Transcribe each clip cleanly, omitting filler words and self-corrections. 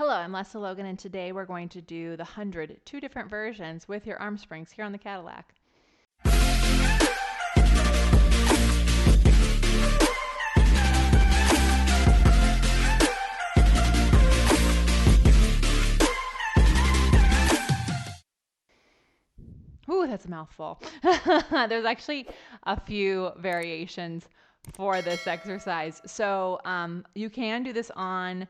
Hello, I'm Lesley Logan, and today we're going to do the 100, two different versions with your arm springs here on the Cadillac. Ooh, that's a mouthful. There's actually a few variations for this exercise. So you can do this on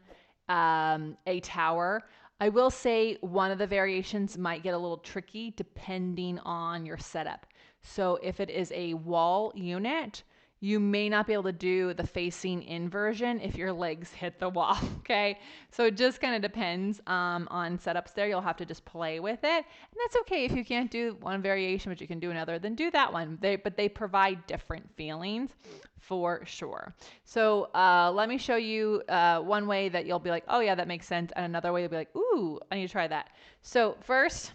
a tower. I will say one of the variations might get a little tricky depending on your setup. So if it is a wall unit, you may not be able to do the facing in version if your legs hit the wall, okay? So it just kind of depends on setups there. You'll have to just play with it. And that's okay if you can't do one variation, but you can do another, then do that one. But they provide different feelings for sure. So let me show you one way that you'll be like, oh yeah, that makes sense. And another way you'll be like, ooh, I need to try that. So first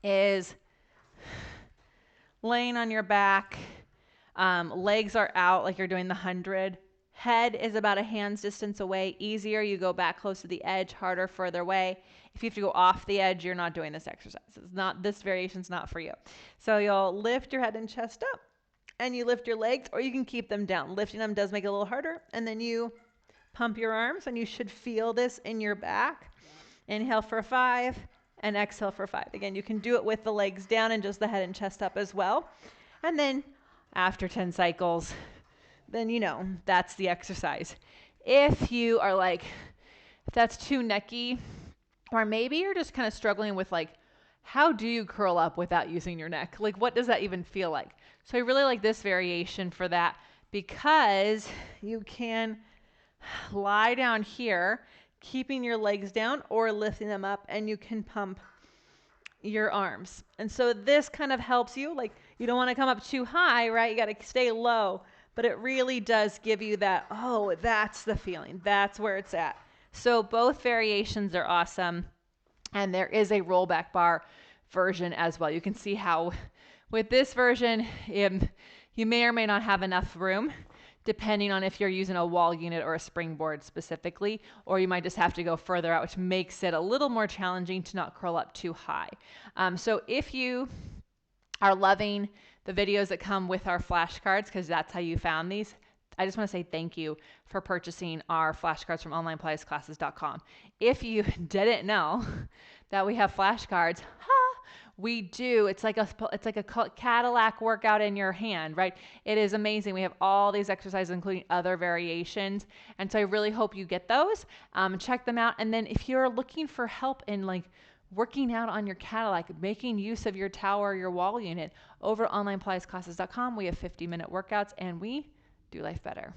is laying on your back. Legs are out like you're doing the 100. Head is about a hand's distance away. Easier, you go back close to the edge. Harder, further away. If you have to go off the edge, you're not doing this exercise. This variation's not for you. So you'll lift your head and chest up, and you lift your legs, or you can keep them down. Lifting them does make it a little harder, and then you pump your arms, and you should feel this in your back. Inhale for 5, and exhale for 5. Again, you can do it with the legs down and just the head and chest up as well. And then after 10 cycles, then you know that's the exercise. If you are like, if that's too necky, or maybe you're just kind of struggling with like, how do you curl up without using your neck? Like, what does that even feel like? So I really like this variation for that because you can lie down here, keeping your legs down or lifting them up, and you can pump your arms. And so this kind of helps you. Like, you don't want to come up too high, right? You got to stay low, but it really does give you that, oh, that's the feeling. That's where it's at. So both variations are awesome. And there is a rollback bar version as well. You can see how with this version, you may or may not have enough room depending on if you're using a wall unit or a springboard specifically, or you might just have to go further out, which makes it a little more challenging to not curl up too high. So if you are loving the videos that come with our flashcards, because that's how you found these, I just want to say thank you for purchasing our flashcards from onlinepilatesclasses.com. If you didn't know that we have flashcards, we do. It's like a Cadillac workout in your hand, right? It is amazing. We have all these exercises, including other variations. And so I really hope you get those. Check them out. And then if you're looking for help in like working out on your Cadillac, making use of your tower, your wall unit, over at onlinepilatesclasses.com, we have 50-minute workouts and we do life better.